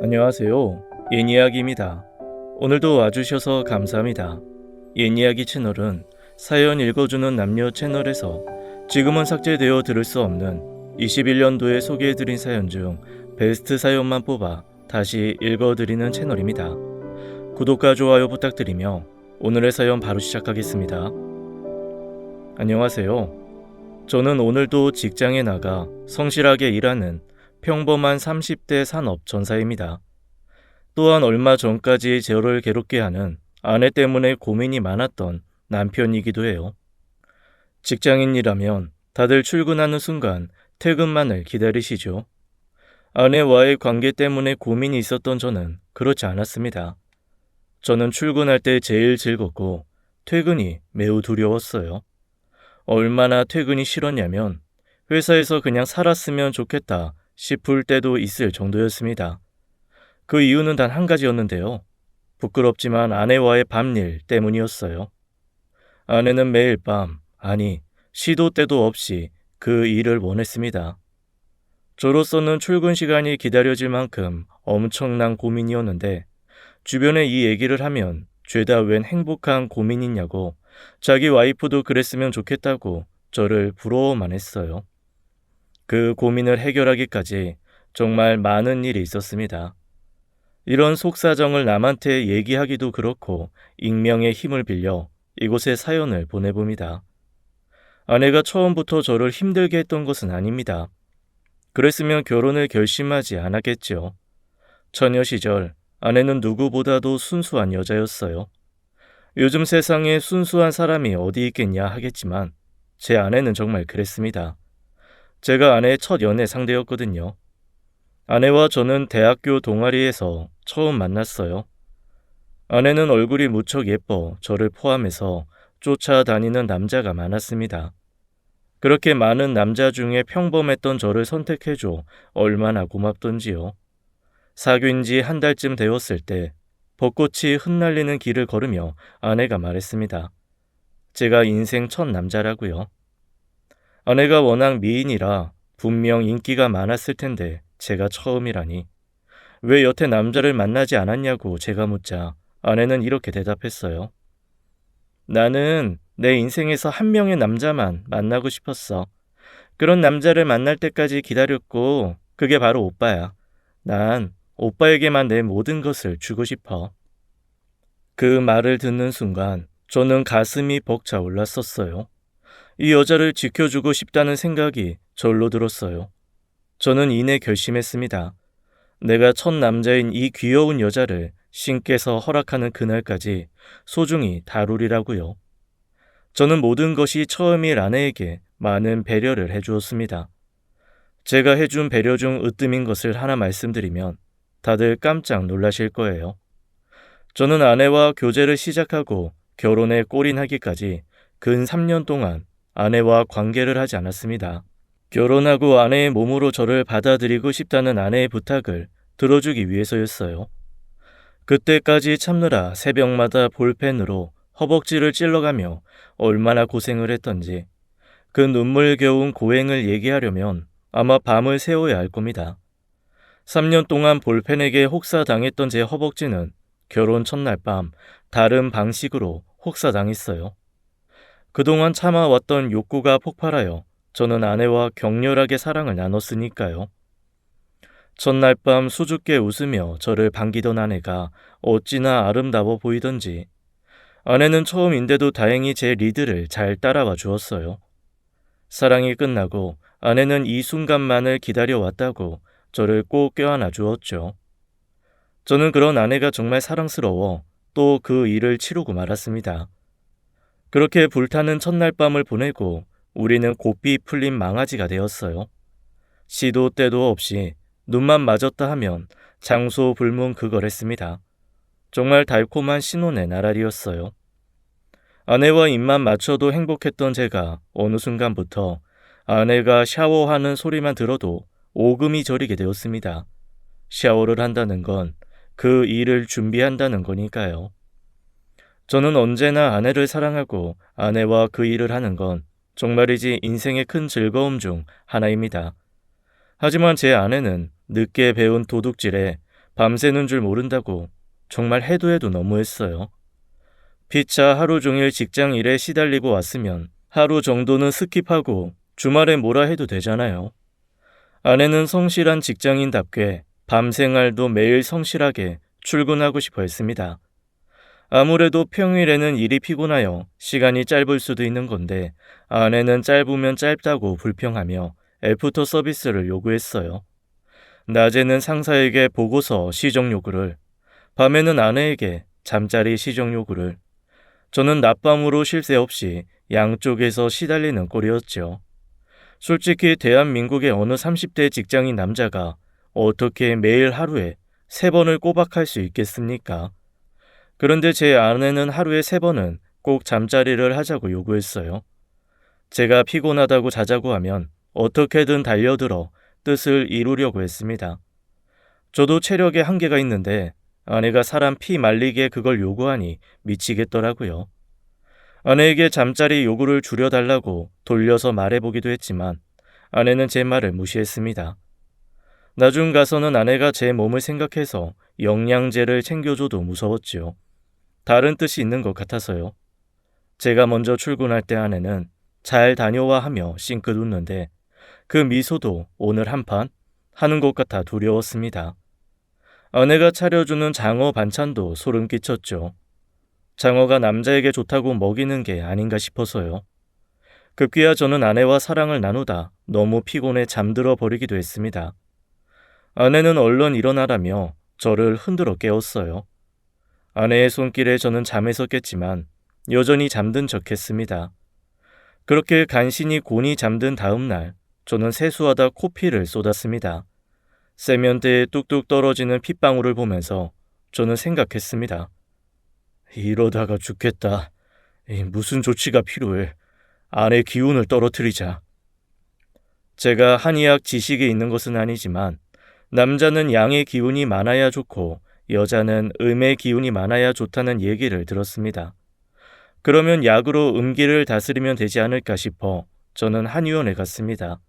안녕하세요. 옛이야기입니다. 오늘도 와주셔서 감사합니다. 옛이야기 채널은 사연 읽어주는 남녀 채널에서 지금은 삭제되어 들을 수 없는 21년도에 소개해드린 사연 중 베스트 사연만 뽑아 다시 읽어드리는 채널입니다. 구독과 좋아요 부탁드리며 오늘의 사연 바로 시작하겠습니다. 안녕하세요. 저는 오늘도 직장에 나가 성실하게 일하는 평범한 30대 산업 전사입니다. 또한 얼마 전까지 저를 괴롭게 하는 아내 때문에 고민이 많았던 남편이기도 해요. 직장인이라면 다들 출근하는 순간 퇴근만을 기다리시죠. 아내와의 관계 때문에 고민이 있었던 저는 그렇지 않았습니다. 저는 출근할 때 제일 즐겁고 퇴근이 매우 두려웠어요. 얼마나 퇴근이 싫었냐면 회사에서 그냥 살았으면 좋겠다 싶을 때도 있을 정도였습니다. 그 이유는 단 한 가지였는데요. 부끄럽지만 아내와의 밤일 때문이었어요. 아내는 매일 밤, 아니 시도 때도 없이 그 일을 원했습니다. 저로서는 출근 시간이 기다려질 만큼 엄청난 고민이었는데 주변에 이 얘기를 하면 죄다 웬 행복한 고민이냐고 자기 와이프도 그랬으면 좋겠다고 저를 부러워만 했어요. 그 고민을 해결하기까지 정말 많은 일이 있었습니다. 이런 속사정을 남한테 얘기하기도 그렇고 익명의 힘을 빌려 이곳에 사연을 보내봅니다. 아내가 처음부터 저를 힘들게 했던 것은 아닙니다. 그랬으면 결혼을 결심하지 않았겠죠. 처녀 시절 아내는 누구보다도 순수한 여자였어요. 요즘 세상에 순수한 사람이 어디 있겠냐 하겠지만 제 아내는 정말 그랬습니다. 제가 아내의 첫 연애 상대였거든요. 아내와 저는 대학교 동아리에서 처음 만났어요. 아내는 얼굴이 무척 예뻐 저를 포함해서 쫓아다니는 남자가 많았습니다. 그렇게 많은 남자 중에 평범했던 저를 선택해줘 얼마나 고맙던지요. 사귄 지 한 달쯤 되었을 때 벚꽃이 흩날리는 길을 걸으며 아내가 말했습니다. 제가 인생 첫 남자라고요. 아내가 워낙 미인이라 분명 인기가 많았을 텐데 제가 처음이라니. 왜 여태 남자를 만나지 않았냐고 제가 묻자 아내는 이렇게 대답했어요. 나는 내 인생에서 한 명의 남자만 만나고 싶었어. 그런 남자를 만날 때까지 기다렸고 그게 바로 오빠야. 난 오빠에게만 내 모든 것을 주고 싶어. 그 말을 듣는 순간 저는 가슴이 벅차 올랐었어요. 이 여자를 지켜주고 싶다는 생각이 절로 들었어요. 저는 이내 결심했습니다. 내가 첫 남자인 이 귀여운 여자를 신께서 허락하는 그날까지 소중히 다루리라고요. 저는 모든 것이 처음일 아내에게 많은 배려를 해주었습니다. 제가 해준 배려 중 으뜸인 것을 하나 말씀드리면 다들 깜짝 놀라실 거예요. 저는 아내와 교제를 시작하고 결혼에 골인하기까지 근 3년 동안 아내와 관계를 하지 않았습니다. 결혼하고 아내의 몸으로 저를 받아들이고 싶다는 아내의 부탁을 들어주기 위해서였어요. 그때까지 참느라 새벽마다 볼펜으로 허벅지를 찔러가며 얼마나 고생을 했던지 그 눈물겨운 고행을 얘기하려면 아마 밤을 새워야 할 겁니다. 3년 동안 볼펜에게 혹사당했던 제 허벅지는 결혼 첫날 밤 다른 방식으로 혹사당했어요. 그동안 참아왔던 욕구가 폭발하여 저는 아내와 격렬하게 사랑을 나눴으니까요. 첫날 밤 수줍게 웃으며 저를 반기던 아내가 어찌나 아름다워 보이던지 아내는 처음인데도 다행히 제 리드를 잘 따라와 주었어요. 사랑이 끝나고 아내는 이 순간만을 기다려왔다고 저를 꼭 껴안아 주었죠. 저는 그런 아내가 정말 사랑스러워 또 그 일을 치르고 말았습니다. 그렇게 불타는 첫날 밤을 보내고 우리는 고삐 풀린 망아지가 되었어요. 시도 때도 없이 눈만 맞았다 하면 장소 불문 그걸 했습니다. 정말 달콤한 신혼의 나날이었어요. 아내와 입만 맞춰도 행복했던 제가 어느 순간부터 아내가 샤워하는 소리만 들어도 오금이 저리게 되었습니다. 샤워를 한다는 건 그 일을 준비한다는 거니까요. 저는 언제나 아내를 사랑하고 아내와 그 일을 하는 건 정말이지 인생의 큰 즐거움 중 하나입니다. 하지만 제 아내는 늦게 배운 도둑질에 밤새는 줄 모른다고 정말 해도 해도 너무했어요. 피차 하루 종일 직장 일에 시달리고 왔으면 하루 정도는 스킵하고 주말에 뭐라 해도 되잖아요. 아내는 성실한 직장인답게 밤 생활도 매일 성실하게 출근하고 싶어 했습니다. 아무래도 평일에는 일이 피곤하여 시간이 짧을 수도 있는 건데 아내는 짧으면 짧다고 불평하며 애프터 서비스를 요구했어요. 낮에는 상사에게 보고서 시정 요구를, 밤에는 아내에게 잠자리 시정 요구를. 저는 낮밤으로 쉴 새 없이 양쪽에서 시달리는 꼴이었죠. 솔직히 대한민국의 어느 30대 직장인 남자가 어떻게 매일 하루에 3번을 꼬박 할 수 있겠습니까? 그런데 제 아내는 하루에 3번은 꼭 잠자리를 하자고 요구했어요. 제가 피곤하다고 자자고 하면 어떻게든 달려들어 뜻을 이루려고 했습니다. 저도 체력에 한계가 있는데 아내가 사람 피 말리게 그걸 요구하니 미치겠더라고요. 아내에게 잠자리 요구를 줄여달라고 돌려서 말해보기도 했지만 아내는 제 말을 무시했습니다. 나중 가서는 아내가 제 몸을 생각해서 영양제를 챙겨줘도 무서웠지요. 다른 뜻이 있는 것 같아서요. 제가 먼저 출근할 때 아내는 잘 다녀와 하며 싱긋 웃는데 그 미소도 오늘 한판 하는 것 같아 두려웠습니다. 아내가 차려주는 장어 반찬도 소름 끼쳤죠. 장어가 남자에게 좋다고 먹이는 게 아닌가 싶어서요. 급기야 저는 아내와 사랑을 나누다 너무 피곤해 잠들어 버리기도 했습니다. 아내는 얼른 일어나라며 저를 흔들어 깨웠어요. 아내의 손길에 저는 잠에서 깼지만 여전히 잠든 척했습니다. 그렇게 간신히 곤히 잠든 다음 날 저는 세수하다 코피를 쏟았습니다. 세면대에 뚝뚝 떨어지는 핏방울을 보면서 저는 생각했습니다. 이러다가 죽겠다. 무슨 조치가 필요해. 아내 기운을 떨어뜨리자. 제가 한의학 지식이 있는 것은 아니지만 남자는 양의 기운이 많아야 좋고 여자는 음의 기운이 많아야 좋다는 얘기를 들었습니다. 그러면 약으로 음기를 다스리면 되지 않을까 싶어 저는 한의원에 갔습니다.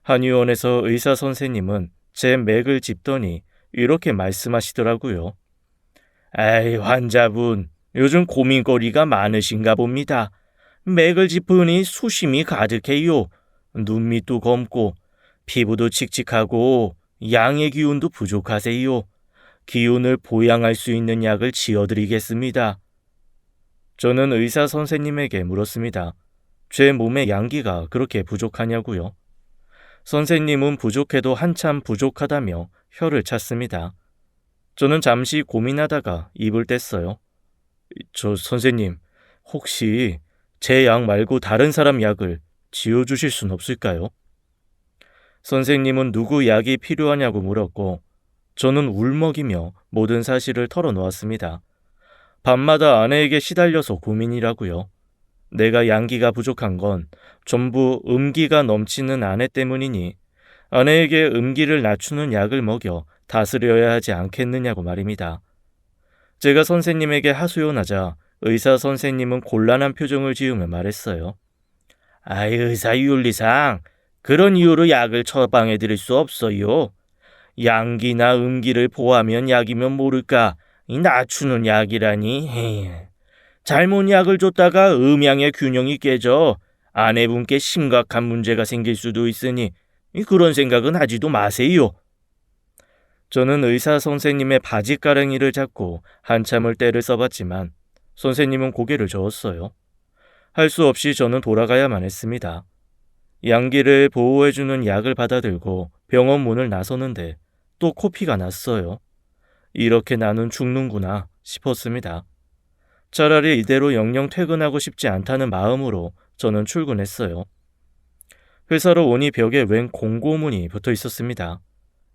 한의원에서 의사 선생님은 제 맥을 짚더니 이렇게 말씀하시더라고요. 에이, 환자분, 요즘 고민거리가 많으신가 봅니다. 맥을 짚으니 수심이 가득해요. 눈밑도 검고 피부도 칙칙하고 양의 기운도 부족하세요. 기운을 보양할 수 있는 약을 지어드리겠습니다. 저는 의사 선생님에게 물었습니다. 제 몸에 양기가 그렇게 부족하냐고요. 선생님은 부족해도 한참 부족하다며 혀를 찼습니다. 저는 잠시 고민하다가 입을 뗐어요. 저 선생님, 혹시 제 약 말고 다른 사람 약을 지어주실 순 없을까요? 선생님은 누구 약이 필요하냐고 물었고 저는 울먹이며 모든 사실을 털어놓았습니다. 밤마다 아내에게 시달려서 고민이라고요. 내가 양기가 부족한 건 전부 음기가 넘치는 아내 때문이니 아내에게 음기를 낮추는 약을 먹여 다스려야 하지 않겠느냐고 말입니다. 제가 선생님에게 하소연하자 의사 선생님은 곤란한 표정을 지으며 말했어요. 아이, 의사 윤리상 그런 이유로 약을 처방해 드릴 수 없어요. 양기나 음기를 보하면 약이면 모를까 낮추는 약이라니. 에이, 잘못 약을 줬다가 음양의 균형이 깨져 아내분께 심각한 문제가 생길 수도 있으니 그런 생각은 하지도 마세요. 저는 의사 선생님의 바지가랑이를 잡고 한참을 떼를 써봤지만 선생님은 고개를 저었어요. 할 수 없이 저는 돌아가야만 했습니다. 양기를 보호해주는 약을 받아들고 병원 문을 나서는데 또 코피가 났어요. 이렇게 나는 죽는구나 싶었습니다. 차라리 이대로 영영 퇴근하고 싶지 않다는 마음으로 저는 출근했어요. 회사로 오니 벽에 웬 공고문이 붙어 있었습니다.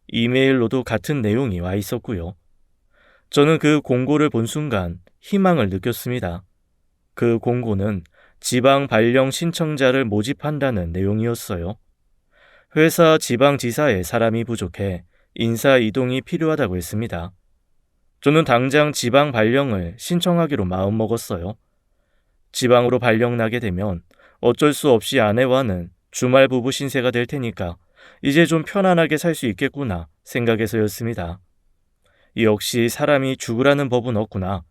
이메일로도 같은 내용이 와 있었고요. 저는 그 공고를 본 순간 희망을 느꼈습니다. 그 공고는 지방 발령 신청자를 모집한다는 내용이었어요. 회사 지방지사에 사람이 부족해 인사 이동이 필요하다고 했습니다. 저는 당장 지방 발령을 신청하기로 마음먹었어요. 지방으로 발령 나게 되면 어쩔 수 없이 아내와는 주말 부부 신세가 될 테니까 이제 좀 편안하게 살 수 있겠구나 생각해서였습니다. 역시 사람이 죽으라는 법은 없구나.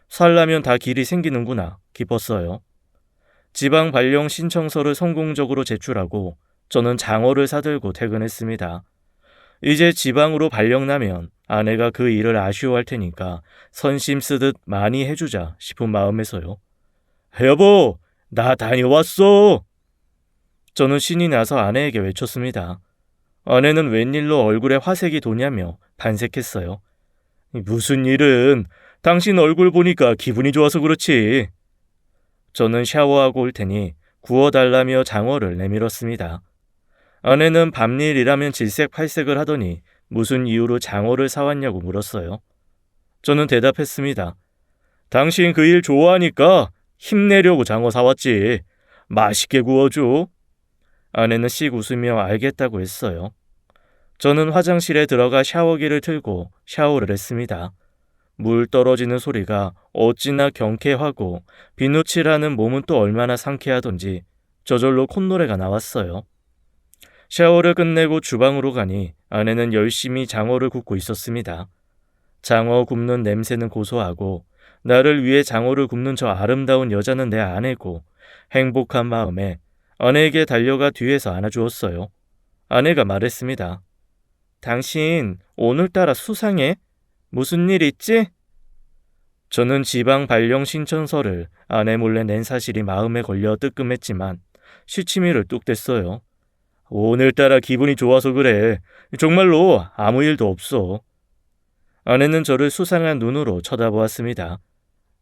살려면 다 길이 생기는구나 기뻤어요. 지방 발령 신청서를 성공적으로 제출하고 저는 장어를 사들고 퇴근했습니다. 이제 지방으로 발령나면 아내가 그 일을 아쉬워할 테니까 선심 쓰듯 많이 해주자 싶은 마음에서요. 여보, 나 다녀왔어! 저는 신이 나서 아내에게 외쳤습니다. 아내는 웬일로 얼굴에 화색이 도냐며 반색했어요. 무슨 일은? 당신 얼굴 보니까 기분이 좋아서 그렇지. 저는 샤워하고 올 테니 구워달라며 장어를 내밀었습니다. 아내는 밤일이라면 질색팔색을 하더니 무슨 이유로 장어를 사왔냐고 물었어요. 저는 대답했습니다. 당신 그 일 좋아하니까 힘내려고 장어 사왔지. 맛있게 구워줘. 아내는 씩 웃으며 알겠다고 했어요. 저는 화장실에 들어가 샤워기를 틀고 샤워를 했습니다. 물 떨어지는 소리가 어찌나 경쾌하고 비누칠하는 몸은 또 얼마나 상쾌하던지 저절로 콧노래가 나왔어요. 샤워를 끝내고 주방으로 가니 아내는 열심히 장어를 굽고 있었습니다. 장어 굽는 냄새는 고소하고 나를 위해 장어를 굽는 저 아름다운 여자는 내 아내고 행복한 마음에 아내에게 달려가 뒤에서 안아주었어요. 아내가 말했습니다. 당신 오늘따라 수상해? 무슨 일 있지? 저는 지방 발령 신청서를 아내 몰래 낸 사실이 마음에 걸려 뜨끔했지만 시치미를 뚝 뗐어요. 오늘따라 기분이 좋아서 그래. 정말로 아무 일도 없어. 아내는 저를 수상한 눈으로 쳐다보았습니다.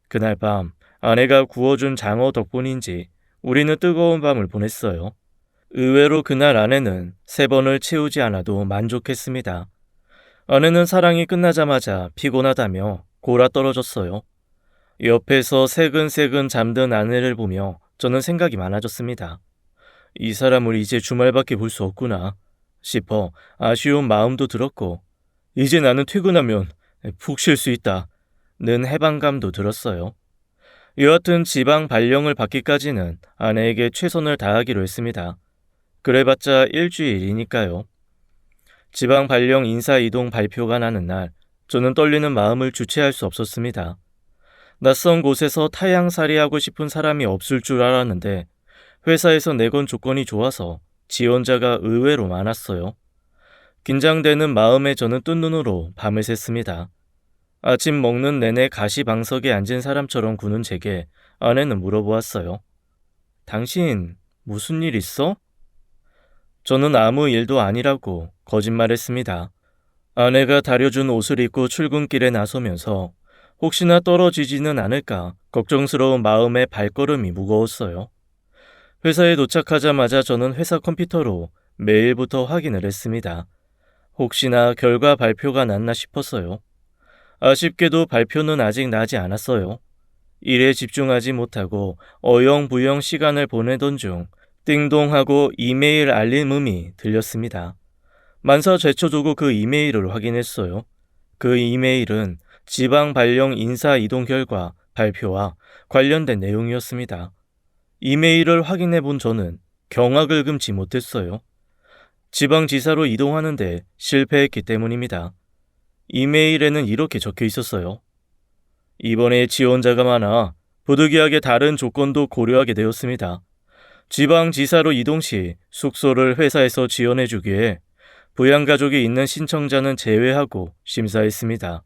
그날 밤 아내가 구워준 장어 덕분인지 우리는 뜨거운 밤을 보냈어요. 의외로 그날 아내는 3번을 채우지 않아도 만족했습니다. 아내는 사랑이 끝나자마자 피곤하다며 골아떨어졌어요. 옆에서 새근새근 잠든 아내를 보며 저는 생각이 많아졌습니다. 이 사람을 이제 주말밖에 볼 수 없구나 싶어 아쉬운 마음도 들었고 이제 나는 퇴근하면 푹 쉴 수 있다 는 해방감도 들었어요. 여하튼 지방 발령을 받기까지는 아내에게 최선을 다하기로 했습니다. 그래봤자 일주일이니까요. 지방 발령 인사이동 발표가 나는 날 저는 떨리는 마음을 주체할 수 없었습니다. 낯선 곳에서 타향살이하고 싶은 사람이 없을 줄 알았는데 회사에서 내건 조건이 좋아서 지원자가 의외로 많았어요. 긴장되는 마음에 저는 뜬 눈으로 밤을 샜습니다. 아침 먹는 내내 가시방석에 앉은 사람처럼 구는 제게 아내는 물어보았어요. 당신 무슨 일 있어? 저는 아무 일도 아니라고 거짓말했습니다. 아내가 다려준 옷을 입고 출근길에 나서면서 혹시나 떨어지지는 않을까 걱정스러운 마음에 발걸음이 무거웠어요. 회사에 도착하자마자 저는 회사 컴퓨터로 메일부터 확인을 했습니다. 혹시나 결과 발표가 났나 싶었어요. 아쉽게도 발표는 아직 나지 않았어요. 일에 집중하지 못하고 어영부영 시간을 보내던 중 띵동하고 이메일 알림음이 들렸습니다. 만사죄초조고 그 이메일을 확인했어요. 그 이메일은 지방 발령 인사 이동 결과 발표와 관련된 내용이었습니다. 이메일을 확인해 본 저는 경악을 금치 못했어요. 지방지사로 이동하는데 실패했기 때문입니다. 이메일에는 이렇게 적혀 있었어요. 이번에 지원자가 많아 부득이하게 다른 조건도 고려하게 되었습니다. 지방지사로 이동 시 숙소를 회사에서 지원해주기에 부양가족이 있는 신청자는 제외하고 심사했습니다.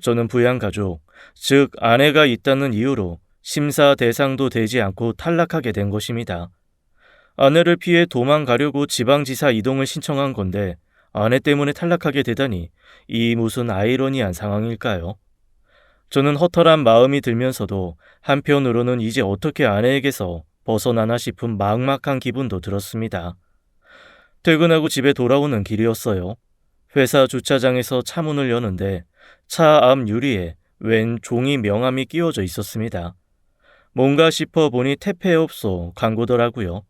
저는 부양가족, 즉 아내가 있다는 이유로 심사 대상도 되지 않고 탈락하게 된 것입니다. 아내를 피해 도망가려고 지방지사 이동을 신청한 건데 아내 때문에 탈락하게 되다니 이 무슨 아이러니한 상황일까요? 저는 허탈한 마음이 들면서도 한편으로는 이제 어떻게 아내에게서 벗어나나 싶은 막막한 기분도 들었습니다. 퇴근하고 집에 돌아오는 길이었어요. 회사 주차장에서 차문을 여는데 차 앞 유리에 웬 종이 명함이 끼워져 있었습니다. 뭔가 싶어 보니 택배업소 광고더라고요.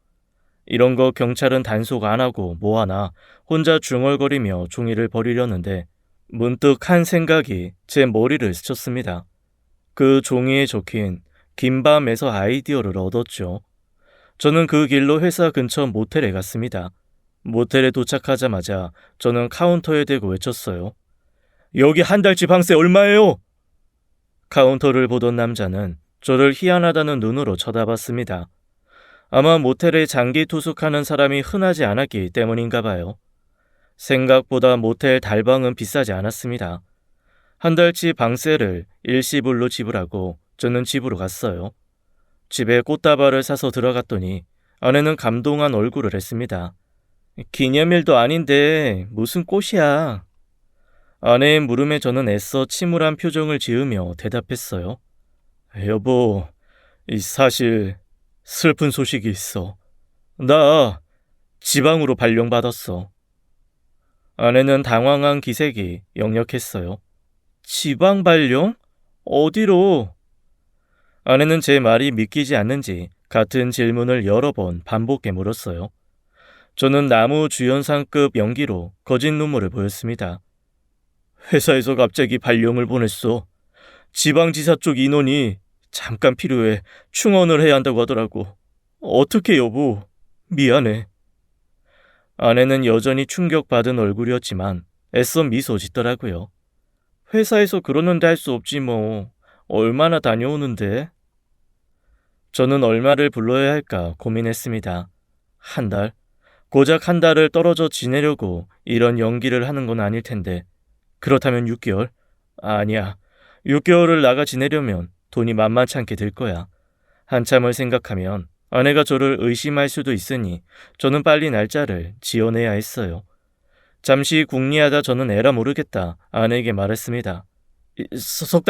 이런 거 경찰은 단속 안 하고 뭐하나 혼자 중얼거리며 종이를 버리려는데 문득 한 생각이 제 머리를 스쳤습니다. 그 종이에 적힌 긴 밤에서 아이디어를 얻었죠. 저는 그 길로 회사 근처 모텔에 갔습니다. 모텔에 도착하자마자 저는 카운터에 대고 외쳤어요. 여기 한 달치 방세 얼마예요? 카운터를 보던 남자는 저를 희한하다는 눈으로 쳐다봤습니다. 아마 모텔에 장기 투숙하는 사람이 흔하지 않았기 때문인가 봐요. 생각보다 모텔 달방은 비싸지 않았습니다. 한 달치 방세를 일시불로 지불하고 저는 집으로 갔어요. 집에 꽃다발을 사서 들어갔더니 아내는 감동한 얼굴을 했습니다. 기념일도 아닌데 무슨 꽃이야. 아내의 물음에 저는 애써 침울한 표정을 지으며 대답했어요. 여보, 사실 슬픈 소식이 있어. 나 지방으로 발령받았어. 아내는 당황한 기색이 역력했어요. 지방 발령? 어디로? 아내는 제 말이 믿기지 않는지 같은 질문을 여러 번 반복해 물었어요. 저는 나무 주연상급 연기로 거짓 눈물을 보였습니다. 회사에서 갑자기 발령을 보냈어. 지방지사 쪽 인원이 잠깐 필요해 충원을 해야 한다고 하더라고. 어떡해 여보. 미안해. 아내는 여전히 충격받은 얼굴이었지만 애써 미소 짓더라고요. 회사에서 그러는데 할 수 없지 뭐. 얼마나 다녀오는데? 저는 얼마를 불러야 할까 고민했습니다. 한 달? 고작 한 달을 떨어져 지내려고 이런 연기를 하는 건 아닐 텐데. 그렇다면 6개월? 아니야. 6개월을 나가 지내려면 돈이 만만치 않게 들 거야. 한참을 생각하면 아내가 저를 의심할 수도 있으니 저는 빨리 날짜를 지어내야 했어요. 잠시 궁리하다 저는 에라 모르겠다 아내에게 말했습니다. 석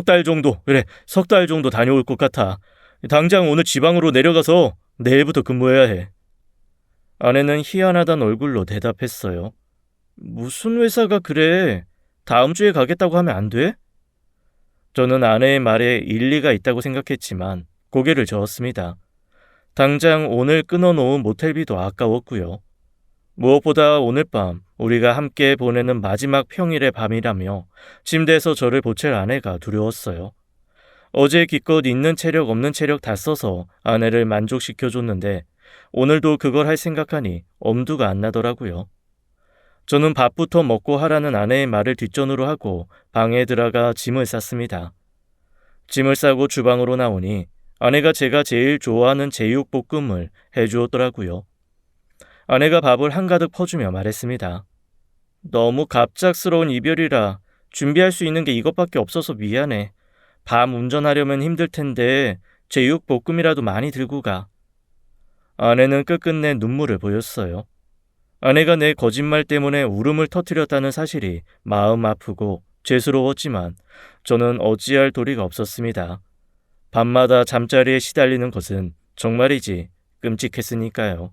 달 정도, 그래, 석 달 정도 다녀올 것 같아. 당장 오늘 지방으로 내려가서 내일부터 근무해야 해. 아내는 희한하단 얼굴로 대답했어요. 무슨 회사가 그래? 다음 주에 가겠다고 하면 안 돼? 저는 아내의 말에 일리가 있다고 생각했지만 고개를 저었습니다. 당장 오늘 끊어놓은 모텔비도 아까웠고요. 무엇보다 오늘 밤 우리가 함께 보내는 마지막 평일의 밤이라며 침대에서 저를 보챌 아내가 두려웠어요. 어제 기껏 있는 체력 없는 체력 다 써서 아내를 만족시켜줬는데 오늘도 그걸 할 생각하니 엄두가 안 나더라고요. 저는 밥부터 먹고 하라는 아내의 말을 뒷전으로 하고 방에 들어가 짐을 쌌습니다. 짐을 싸고 주방으로 나오니 아내가 제가 제일 좋아하는 제육볶음을 해주었더라고요. 아내가 밥을 한가득 퍼주며 말했습니다. 너무 갑작스러운 이별이라 준비할 수 있는 게 이것밖에 없어서 미안해. 밤 운전하려면 힘들 텐데 제육볶음이라도 많이 들고 가. 아내는 끝끝내 눈물을 보였어요. 아내가 내 거짓말 때문에 울음을 터뜨렸다는 사실이 마음 아프고 죄스러웠지만 저는 어찌할 도리가 없었습니다. 밤마다 잠자리에 시달리는 것은 정말이지 끔찍했으니까요.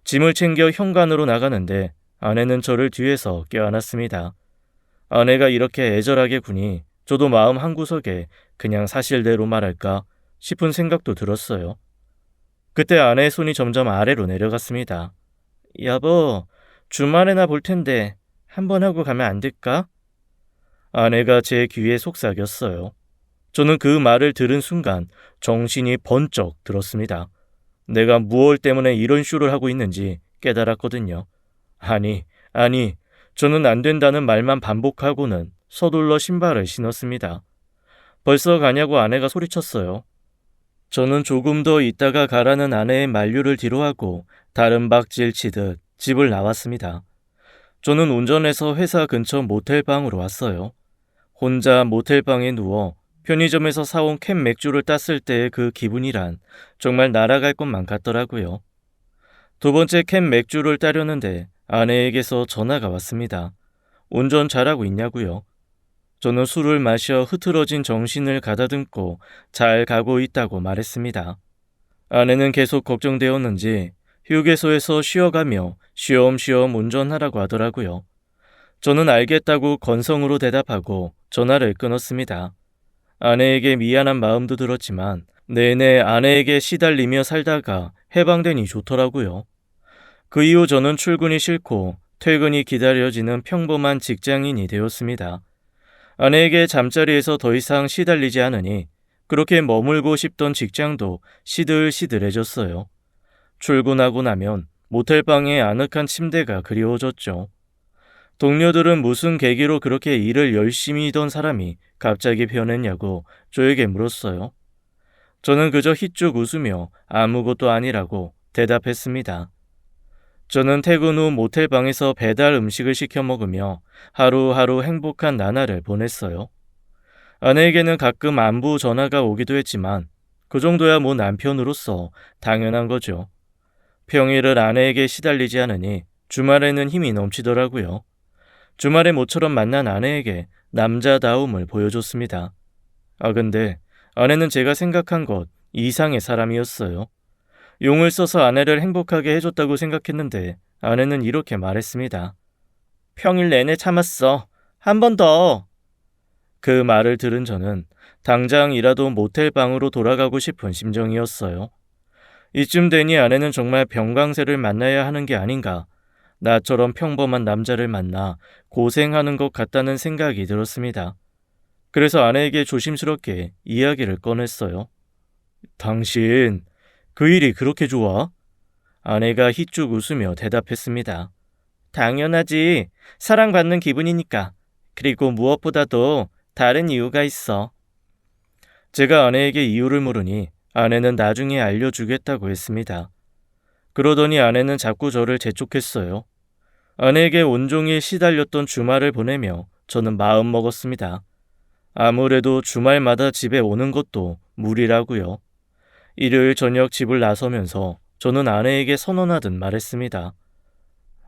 짐을 챙겨 현관으로 나가는데 아내는 저를 뒤에서 껴안았습니다. 아내가 이렇게 애절하게 구니 저도 마음 한구석에 그냥 사실대로 말할까 싶은 생각도 들었어요. 그때 아내의 손이 점점 아래로 내려갔습니다. 여보, 주말에나 볼 텐데 한번 하고 가면 안 될까? 아내가 제 귀에 속삭였어요. 저는 그 말을 들은 순간 정신이 번쩍 들었습니다. 내가 무엇 때문에 이런 쇼를 하고 있는지 깨달았거든요. 아니, 저는 안 된다는 말만 반복하고는 서둘러 신발을 신었습니다. 벌써 가냐고 아내가 소리쳤어요. 저는 조금 더 있다가 가라는 아내의 만류를 뒤로하고 다른 박질 치듯 집을 나왔습니다. 저는 운전해서 회사 근처 모텔방으로 왔어요. 혼자 모텔방에 누워 편의점에서 사온 캔 맥주를 땄을 때의 그 기분이란 정말 날아갈 것만 같더라고요. 두 번째 캔 맥주를 따려는데 아내에게서 전화가 왔습니다. 운전 잘하고 있냐고요. 저는 술을 마셔 흐트러진 정신을 가다듬고 잘 가고 있다고 말했습니다. 아내는 계속 걱정되었는지 휴게소에서 쉬어가며 쉬엄쉬엄 운전하라고 하더라고요. 저는 알겠다고 건성으로 대답하고 전화를 끊었습니다. 아내에게 미안한 마음도 들었지만 내내 아내에게 시달리며 살다가 해방되니 좋더라고요. 그 이후 저는 출근이 싫고 퇴근이 기다려지는 평범한 직장인이 되었습니다. 아내에게 잠자리에서 더 이상 시달리지 않으니 그렇게 머물고 싶던 직장도 시들시들해졌어요. 출근하고 나면 모텔방의 아늑한 침대가 그리워졌죠. 동료들은 무슨 계기로 그렇게 일을 열심히 하던 사람이 갑자기 변했냐고 저에게 물었어요. 저는 그저 휘쭉 웃으며 아무것도 아니라고 대답했습니다. 저는 퇴근 후 모텔 방에서 배달 음식을 시켜 먹으며 하루하루 행복한 나날을 보냈어요. 아내에게는 가끔 안부 전화가 오기도 했지만 그 정도야 뭐 남편으로서 당연한 거죠. 평일을 아내에게 시달리지 않으니 주말에는 힘이 넘치더라고요. 주말에 모처럼 만난 아내에게 남자다움을 보여줬습니다. 근데 아내는 제가 생각한 것 이상의 사람이었어요. 용을 써서 아내를 행복하게 해줬다고 생각했는데 아내는 이렇게 말했습니다. 평일 내내 참았어. 한 번 더. 그 말을 들은 저는 당장이라도 모텔 방으로 돌아가고 싶은 심정이었어요. 이쯤 되니 아내는 정말 병강세를 만나야 하는 게 아닌가, 나처럼 평범한 남자를 만나 고생하는 것 같다는 생각이 들었습니다. 그래서 아내에게 조심스럽게 이야기를 꺼냈어요. 당신, 그 일이 그렇게 좋아? 아내가 휘쭉 웃으며 대답했습니다. 당연하지. 사랑받는 기분이니까. 그리고 무엇보다도 다른 이유가 있어. 제가 아내에게 이유를 물으니 아내는 나중에 알려주겠다고 했습니다. 그러더니 아내는 자꾸 저를 재촉했어요. 아내에게 온종일 시달렸던 주말을 보내며 저는 마음 먹었습니다. 아무래도 주말마다 집에 오는 것도 무리라고요. 일요일 저녁 집을 나서면서 저는 아내에게 선언하듯 말했습니다.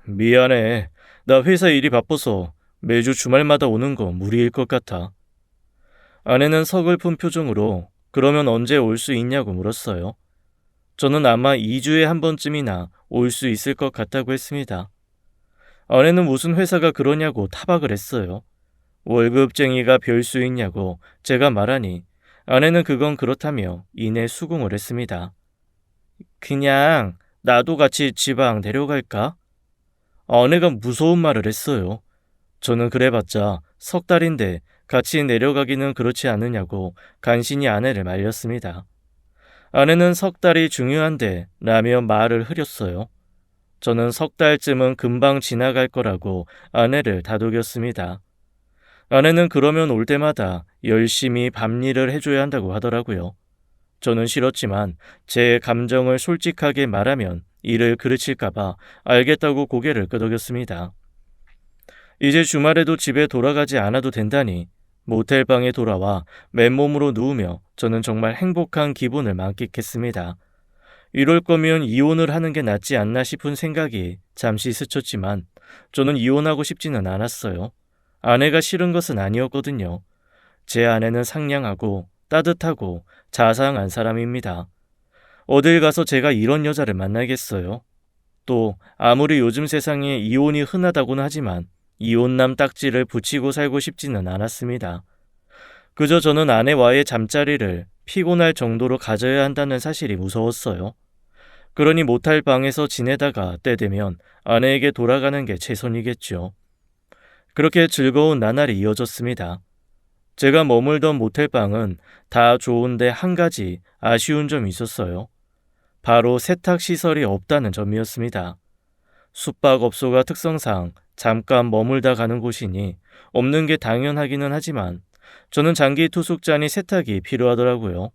미안해. 나 회사 일이 바빠서 매주 주말마다 오는 거 무리일 것 같아. 아내는 서글픈 표정으로 그러면 언제 올 수 있냐고 물었어요. 저는 아마 2주에 한 번쯤이나 올 수 있을 것 같다고 했습니다. 아내는 무슨 회사가 그러냐고 타박을 했어요. 월급쟁이가 별 수 있냐고 제가 말하니 아내는 그건 그렇다며 이내 수긍을 했습니다. 그냥 나도 같이 지방 내려갈까? 아내가 무서운 말을 했어요. 저는 그래봤자 석 달인데 같이 내려가기는 그렇지 않느냐고 간신히 아내를 말렸습니다. 아내는 석 달이 중요한데 라며 말을 흐렸어요. 저는 석 달쯤은 금방 지나갈 거라고 아내를 다독였습니다. 아내는 그러면 올 때마다 열심히 밤일을 해줘야 한다고 하더라고요. 저는 싫었지만 제 감정을 솔직하게 말하면 일을 그르칠까봐 알겠다고 고개를 끄덕였습니다. 이제 주말에도 집에 돌아가지 않아도 된다니 모텔방에 돌아와 맨몸으로 누우며 저는 정말 행복한 기분을 만끽했습니다. 이럴 거면 이혼을 하는 게 낫지 않나 싶은 생각이 잠시 스쳤지만 저는 이혼하고 싶지는 않았어요. 아내가 싫은 것은 아니었거든요. 제 아내는 상냥하고 따뜻하고 자상한 사람입니다. 어딜 가서 제가 이런 여자를 만나겠어요. 또 아무리 요즘 세상에 이혼이 흔하다고는 하지만 이혼남 딱지를 붙이고 살고 싶지는 않았습니다. 그저 저는 아내와의 잠자리를 피곤할 정도로 가져야 한다는 사실이 무서웠어요. 그러니 모텔 방에서 지내다가 때 되면 아내에게 돌아가는 게 최선이겠죠. 그렇게 즐거운 나날이 이어졌습니다. 제가 머물던 모텔방은 다 좋은데 한 가지 아쉬운 점이 있었어요. 바로 세탁시설이 없다는 점이었습니다. 숙박업소가 특성상 잠깐 머물다 가는 곳이니 없는 게 당연하기는 하지만 저는 장기 투숙자니 세탁이 필요하더라고요.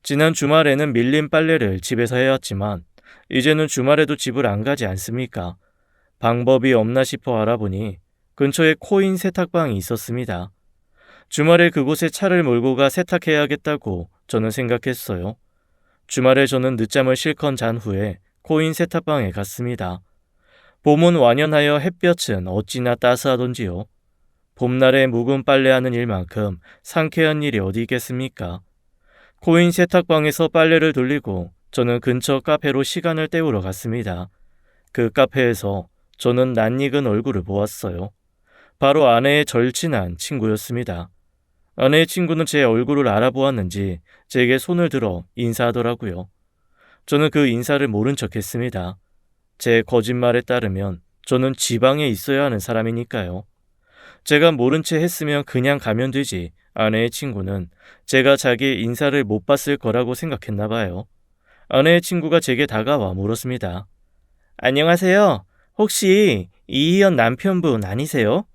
지난 주말에는 밀린 빨래를 집에서 해왔지만 이제는 주말에도 집을 안 가지 않습니까? 방법이 없나 싶어 알아보니 근처에 코인 세탁방이 있었습니다. 주말에 그곳에 차를 몰고 가 세탁해야겠다고 저는 생각했어요. 주말에 저는 늦잠을 실컷 잔 후에 코인 세탁방에 갔습니다. 봄은 완연하여 햇볕은 어찌나 따스하던지요. 봄날에 묵은 빨래하는 일만큼 상쾌한 일이 어디 있겠습니까? 코인 세탁방에서 빨래를 돌리고 저는 근처 카페로 시간을 때우러 갔습니다. 그 카페에서 저는 낯익은 얼굴을 보았어요. 바로 아내의 절친한 친구였습니다. 아내의 친구는 제 얼굴을 알아보았는지 제게 손을 들어 인사하더라고요. 저는 그 인사를 모른 척 했습니다. 제 거짓말에 따르면 저는 지방에 있어야 하는 사람이니까요. 제가 모른 채 했으면 그냥 가면 되지 아내의 친구는 제가 자기 인사를 못 봤을 거라고 생각했나 봐요. 아내의 친구가 제게 다가와 물었습니다. 안녕하세요. 혹시 이희연 남편분 아니세요?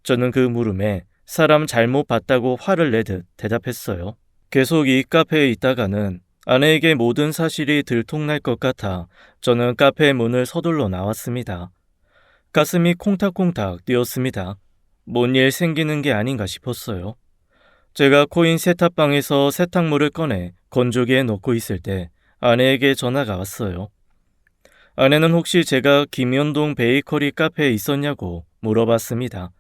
저는 그 물음에 사람 잘못 봤다고 화를 내듯 대답했어요. 계속 이 카페에 있다가는 아내에게 모든 사실이 들통날 것 같아 저는 카페 문을 서둘러 나왔습니다. 가슴이 콩닥콩닥 뛰었습니다. 뭔 일 생기는 게 아닌가 싶었어요. 제가 코인 세탁방에서 세탁물을 꺼내 건조기에 넣고 있을 때 아내에게 전화가 왔어요. 아내는 혹시 제가 김현동 베이커리 카페에 있었냐고 물어봤습니다.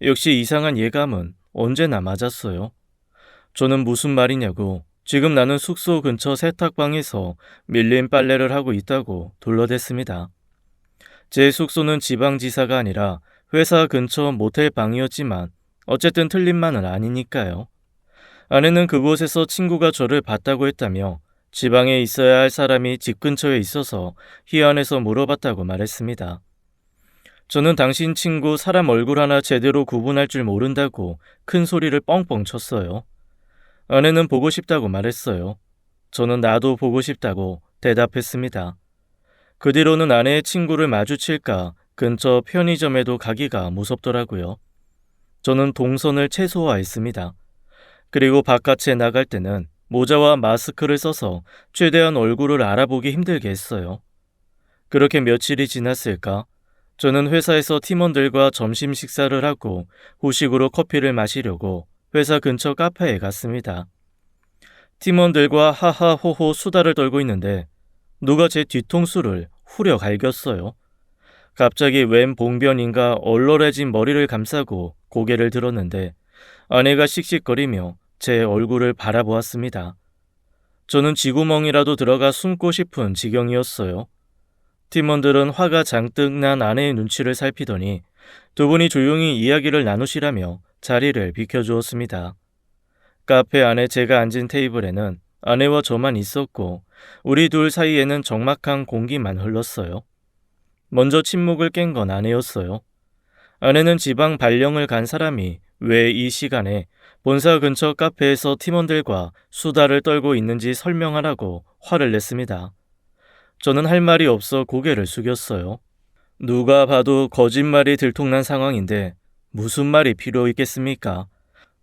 역시 이상한 예감은 언제나 맞았어요. 저는 무슨 말이냐고 지금 나는 숙소 근처 세탁방에서 밀린 빨래를 하고 있다고 둘러댔습니다. 제 숙소는 지방지사가 아니라 회사 근처 모텔 방이었지만 어쨌든 틀린 말은 아니니까요. 아내는 그곳에서 친구가 저를 봤다고 했다며 지방에 있어야 할 사람이 집 근처에 있어서 희한해서 물어봤다고 말했습니다. 저는 당신 친구 사람 얼굴 하나 제대로 구분할 줄 모른다고 큰 소리를 뻥뻥 쳤어요. 아내는 보고 싶다고 말했어요. 저는 나도 보고 싶다고 대답했습니다. 그 뒤로는 아내의 친구를 마주칠까 근처 편의점에도 가기가 무섭더라고요. 저는 동선을 최소화했습니다. 그리고 바깥에 나갈 때는 모자와 마스크를 써서 최대한 얼굴을 알아보기 힘들게 했어요. 그렇게 며칠이 지났을까? 저는 회사에서 팀원들과 점심 식사를 하고 후식으로 커피를 마시려고 회사 근처 카페에 갔습니다. 팀원들과 하하호호 수다를 떨고 있는데 누가 제 뒤통수를 후려 갈겼어요. 갑자기 웬 봉변인가 얼얼해진 머리를 감싸고 고개를 들었는데 아내가 씩씩거리며 제 얼굴을 바라보았습니다. 저는 쥐구멍이라도 들어가 숨고 싶은 지경이었어요. 팀원들은 화가 잔뜩 난 아내의 눈치를 살피더니 두 분이 조용히 이야기를 나누시라며 자리를 비켜주었습니다. 카페 안에 제가 앉은 테이블에는 아내와 저만 있었고 우리 둘 사이에는 적막한 공기만 흘렀어요. 먼저 침묵을 깬 건 아내였어요. 아내는 지방 발령을 간 사람이 왜 이 시간에 본사 근처 카페에서 팀원들과 수다를 떨고 있는지 설명하라고 화를 냈습니다. 저는 할 말이 없어 고개를 숙였어요. 누가 봐도 거짓말이 들통난 상황인데 무슨 말이 필요 있겠습니까?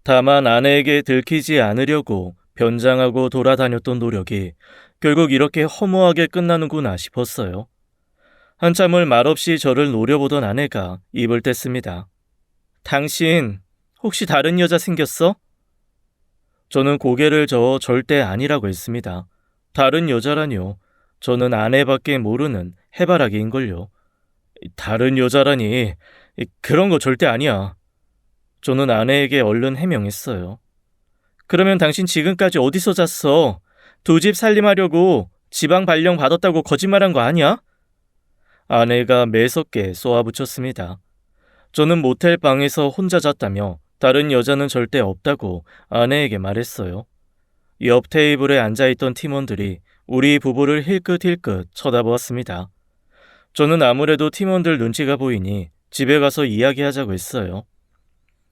다만 아내에게 들키지 않으려고 변장하고 돌아다녔던 노력이 결국 이렇게 허무하게 끝나는구나 싶었어요. 한참을 말없이 저를 노려보던 아내가 입을 뗐습니다. 당신 혹시 다른 여자 생겼어? 저는 고개를 저어 절대 아니라고 했습니다. 다른 여자라뇨. 저는 아내밖에 모르는 해바라기인걸요. 다른 여자라니 그런 거 절대 아니야. 저는 아내에게 얼른 해명했어요. 그러면 당신 지금까지 어디서 잤어? 두 집 살림하려고 지방 발령 받았다고 거짓말한 거 아니야? 아내가 매섭게 쏘아붙였습니다. 저는 모텔 방에서 혼자 잤다며 다른 여자는 절대 없다고 아내에게 말했어요. 옆 테이블에 앉아있던 팀원들이 우리 부부를 힐끗힐끗 쳐다보았습니다. 저는 아무래도 팀원들 눈치가 보이니 집에 가서 이야기하자고 했어요.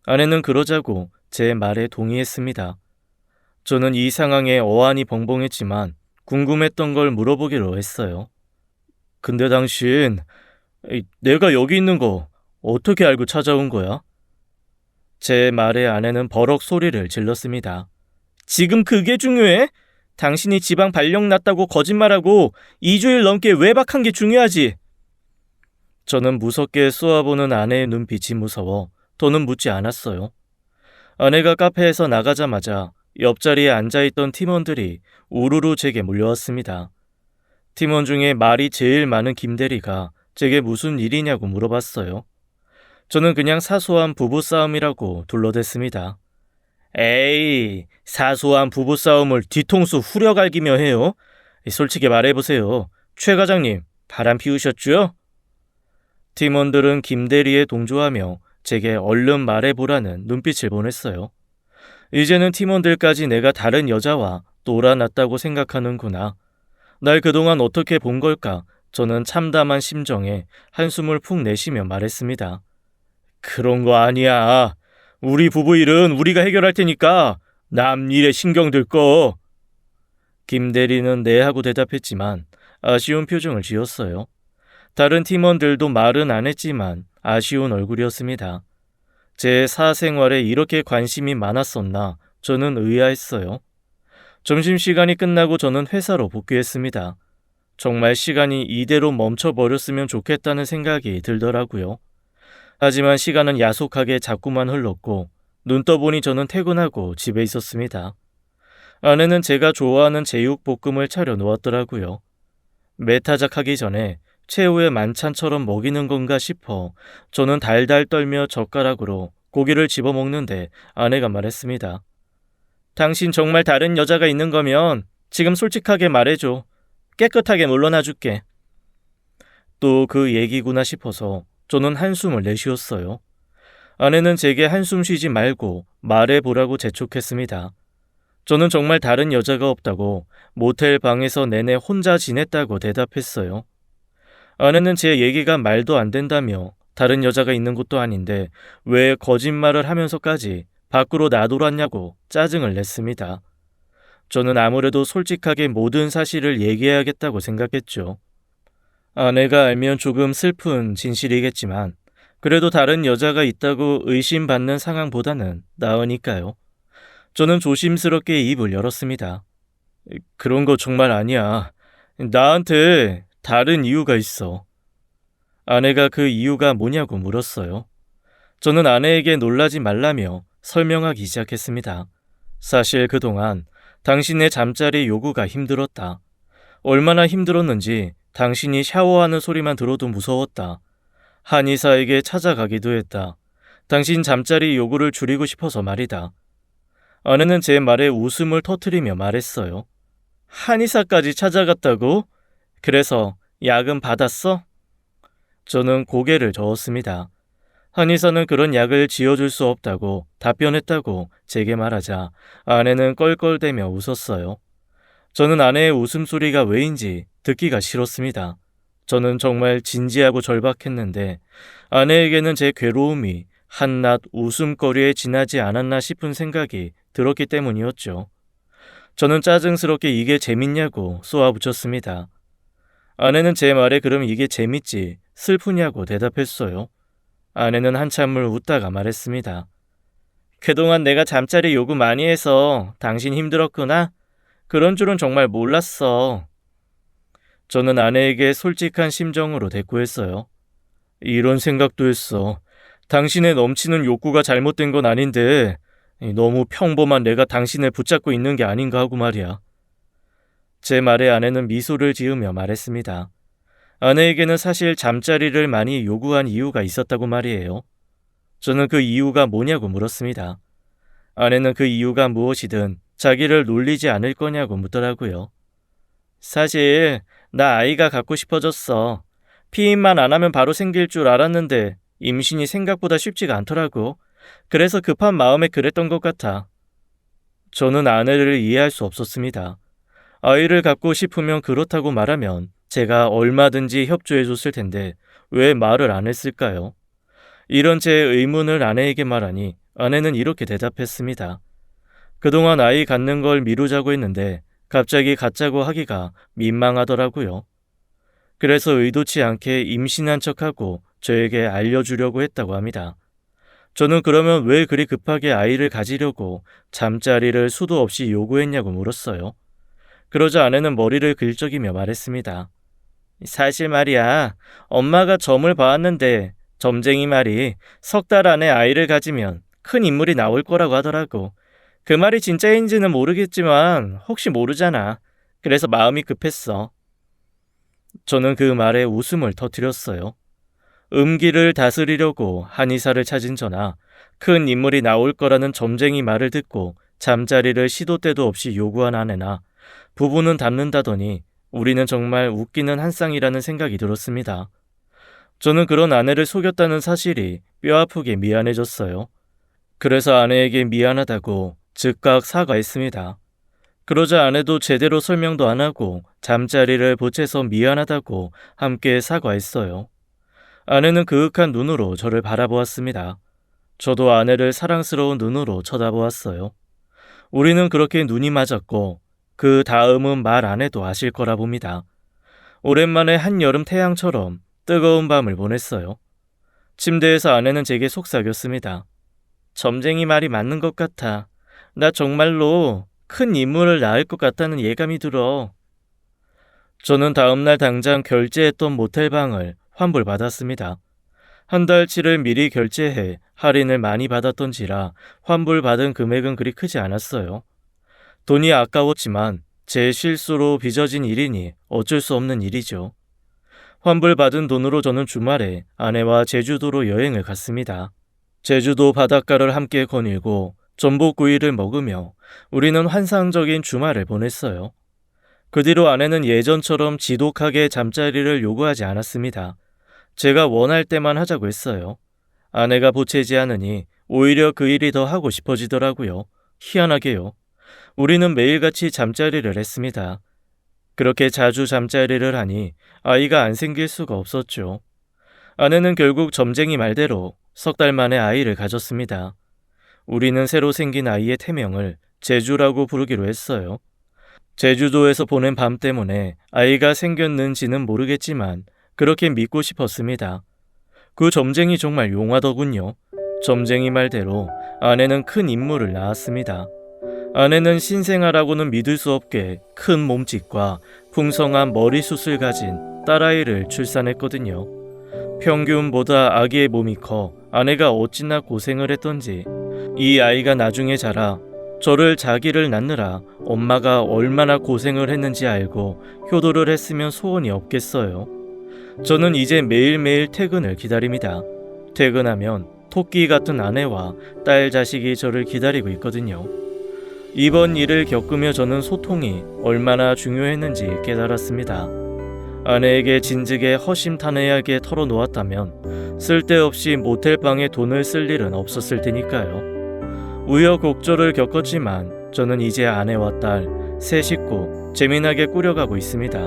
아내는 그러자고 제 말에 동의했습니다. 저는 이 상황에 어안이 벙벙했지만 궁금했던 걸 물어보기로 했어요. 근데 당신, 내가 여기 있는 거 어떻게 알고 찾아온 거야? 제 말에 아내는 버럭 소리를 질렀습니다. 지금 그게 중요해? 당신이 지방 발령 났다고 거짓말하고 2주일 넘게 외박한 게 중요하지. 저는 무섭게 쏘아보는 아내의 눈빛이 무서워 더는 묻지 않았어요. 아내가 카페에서 나가자마자 옆자리에 앉아있던 팀원들이 우르르 제게 몰려왔습니다. 팀원 중에 말이 제일 많은 김대리가 제게 무슨 일이냐고 물어봤어요. 저는 그냥 사소한 부부싸움이라고 둘러댔습니다. 에이, 사소한 부부싸움을 뒤통수 후려갈기며 해요? 솔직히 말해보세요. 최 과장님, 바람 피우셨죠? 팀원들은 김대리에 동조하며 제게 얼른 말해보라는 눈빛을 보냈어요. 이제는 팀원들까지 내가 다른 여자와 놀아났다고 생각하는구나. 날 그동안 어떻게 본 걸까? 저는 참담한 심정에 한숨을 푹 내쉬며 말했습니다. 그런 거 아니야. 우리 부부 일은 우리가 해결할 테니까 남 일에 신경 들 거. 김 대리는 네 하고 대답했지만 아쉬운 표정을 지었어요. 다른 팀원들도 말은 안 했지만 아쉬운 얼굴이었습니다. 제 사생활에 이렇게 관심이 많았었나 저는 의아했어요. 점심시간이 끝나고 저는 회사로 복귀했습니다. 정말 시간이 이대로 멈춰버렸으면 좋겠다는 생각이 들더라고요. 하지만 시간은 야속하게 자꾸만 흘렀고 눈 떠보니 저는 퇴근하고 집에 있었습니다. 아내는 제가 좋아하는 제육볶음을 차려 놓았더라고요. 매타작하기 전에 최후의 만찬처럼 먹이는 건가 싶어 저는 달달 떨며 젓가락으로 고기를 집어먹는데 아내가 말했습니다. 당신 정말 다른 여자가 있는 거면 지금 솔직하게 말해줘. 깨끗하게 물러나줄게. 또 그 얘기구나 싶어서 저는 한숨을 내쉬었어요. 아내는 제게 한숨 쉬지 말고 말해보라고 재촉했습니다. 저는 정말 다른 여자가 없다고 모텔 방에서 내내 혼자 지냈다고 대답했어요. 아내는 제 얘기가 말도 안 된다며 다른 여자가 있는 것도 아닌데 왜 거짓말을 하면서까지 밖으로 나돌았냐고 짜증을 냈습니다. 저는 아무래도 솔직하게 모든 사실을 얘기해야겠다고 생각했죠. 아내가 알면 조금 슬픈 진실이겠지만 그래도 다른 여자가 있다고 의심받는 상황보다는 나으니까요. 저는 조심스럽게 입을 열었습니다. 그런 거 정말 아니야. 나한테 다른 이유가 있어. 아내가 그 이유가 뭐냐고 물었어요. 저는 아내에게 놀라지 말라며 설명하기 시작했습니다. 사실 그동안 당신의 잠자리 요구가 힘들었다. 얼마나 힘들었는지 당신이 샤워하는 소리만 들어도 무서웠다. 한의사에게 찾아가기도 했다. 당신 잠자리 요구를 줄이고 싶어서 말이다. 아내는 제 말에 웃음을 터뜨리며 말했어요. 한의사까지 찾아갔다고? 그래서 약은 받았어? 저는 고개를 저었습니다. 한의사는 그런 약을 지어줄 수 없다고 답변했다고 제게 말하자 아내는 껄껄대며 웃었어요. 저는 아내의 웃음소리가 왜인지 듣기가 싫었습니다. 저는 정말 진지하고 절박했는데 아내에게는 제 괴로움이 한낱 웃음거리에 지나지 않았나 싶은 생각이 들었기 때문이었죠. 저는 짜증스럽게 이게 재밌냐고 쏘아붙였습니다. 아내는 제 말에 그럼 이게 재밌지 슬프냐고 대답했어요. 아내는 한참을 웃다가 말했습니다. 그동안 내가 잠자리 요구 많이 해서 당신 힘들었구나? 그런 줄은 정말 몰랐어. 저는 아내에게 솔직한 심정으로 대꾸했어요. 이런 생각도 했어. 당신의 넘치는 욕구가 잘못된 건 아닌데 너무 평범한 내가 당신을 붙잡고 있는 게 아닌가 하고 말이야. 제 말에 아내는 미소를 지으며 말했습니다. 아내에게는 사실 잠자리를 많이 요구한 이유가 있었다고 말이에요. 저는 그 이유가 뭐냐고 물었습니다. 아내는 그 이유가 무엇이든 자기를 놀리지 않을 거냐고 묻더라고요. 사실 나 아이가 갖고 싶어졌어. 피임만 안 하면 바로 생길 줄 알았는데 임신이 생각보다 쉽지가 않더라고. 그래서 급한 마음에 그랬던 것 같아. 저는 아내를 이해할 수 없었습니다. 아이를 갖고 싶으면 그렇다고 말하면 제가 얼마든지 협조해줬을 텐데 왜 말을 안 했을까요? 이런 제 의문을 아내에게 말하니 아내는 이렇게 대답했습니다. 그동안 아이 갖는 걸 미루자고 했는데 갑자기 갖자고 하기가 민망하더라고요. 그래서 의도치 않게 임신한 척하고 저에게 알려주려고 했다고 합니다. 저는 그러면 왜 그리 급하게 아이를 가지려고 잠자리를 수도 없이 요구했냐고 물었어요. 그러자 아내는 머리를 긁적이며 말했습니다. 사실 말이야, 엄마가 점을 봐왔는데 점쟁이 말이 3달 안에 아이를 가지면 큰 인물이 나올 거라고 하더라고. 그 말이 진짜인지는 모르겠지만 혹시 모르잖아. 그래서 마음이 급했어. 저는 그 말에 웃음을 터뜨렸어요. 음기를 다스리려고 한의사를 찾은 저나 큰 인물이 나올 거라는 점쟁이 말을 듣고 잠자리를 시도 때도 없이 요구한 아내나 부부는 닮는다더니 우리는 정말 웃기는 한 쌍이라는 생각이 들었습니다. 저는 그런 아내를 속였다는 사실이 뼈아프게 미안해졌어요. 그래서 아내에게 미안하다고 즉각 사과했습니다. 그러자 아내도 제대로 설명도 안 하고 잠자리를 보채서 미안하다고 함께 사과했어요. 아내는 그윽한 눈으로 저를 바라보았습니다. 저도 아내를 사랑스러운 눈으로 쳐다보았어요. 우리는 그렇게 눈이 맞았고 그 다음은 말 안 해도 아실 거라 봅니다. 오랜만에 한여름 태양처럼 뜨거운 밤을 보냈어요. 침대에서 아내는 제게 속삭였습니다. 점쟁이 말이 맞는 것 같아. 나 정말로 큰 인물을 낳을 것 같다는 예감이 들어. 저는 다음날 당장 결제했던 모텔방을 환불받았습니다. 한 달치를 미리 결제해 할인을 많이 받았던지라 환불받은 금액은 그리 크지 않았어요. 돈이 아까웠지만 제 실수로 빚어진 일이니 어쩔 수 없는 일이죠. 환불받은 돈으로 저는 주말에 아내와 제주도로 여행을 갔습니다. 제주도 바닷가를 함께 거닐고 전복구이를 먹으며 우리는 환상적인 주말을 보냈어요. 그 뒤로 아내는 예전처럼 지독하게 잠자리를 요구하지 않았습니다. 제가 원할 때만 하자고 했어요. 아내가 보채지 않으니 오히려 그 일이 더 하고 싶어지더라고요. 희한하게요. 우리는 매일같이 잠자리를 했습니다. 그렇게 자주 잠자리를 하니 아이가 안 생길 수가 없었죠. 아내는 결국 점쟁이 말대로 석 달 만에 아이를 가졌습니다. 우리는 새로 생긴 아이의 태명을 제주라고 부르기로 했어요. 제주도에서 보낸 밤 때문에 아이가 생겼는지는 모르겠지만 그렇게 믿고 싶었습니다. 그 점쟁이 정말 용하더군요. 점쟁이 말대로 아내는 큰 인물을 낳았습니다. 아내는 신생아라고는 믿을 수 없게 큰 몸집과 풍성한 머리숱을 가진 딸아이를 출산했거든요. 평균보다 아기의 몸이 커 아내가 어찌나 고생을 했던지 이 아이가 나중에 자라 저를 자기를 낳느라 엄마가 얼마나 고생을 했는지 알고 효도를 했으면 소원이 없겠어요. 저는 이제 매일매일 퇴근을 기다립니다. 퇴근하면 토끼 같은 아내와 딸 자식이 저를 기다리고 있거든요. 이번 일을 겪으며 저는 소통이 얼마나 중요했는지 깨달았습니다. 아내에게 진즉에 허심탄회하게 털어놓았다면 쓸데없이 모텔방에 돈을 쓸 일은 없었을 테니까요. 우여곡절을 겪었지만 저는 이제 아내와 딸, 세 식구 재미나게 꾸려가고 있습니다.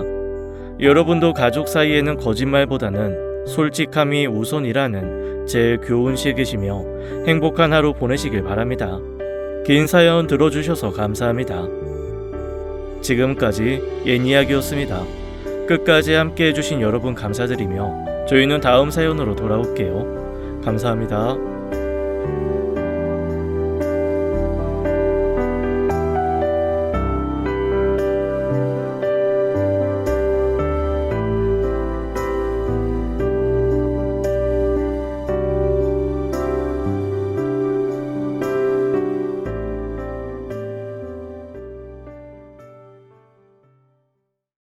여러분도 가족 사이에는 거짓말보다는 솔직함이 우선이라는 제 교훈식이시며 행복한 하루 보내시길 바랍니다. 긴 사연 들어주셔서 감사합니다. 지금까지 옛이야기였습니다. 끝까지 함께 해주신 여러분 감사드리며 저희는 다음 사연으로 돌아올게요. 감사합니다.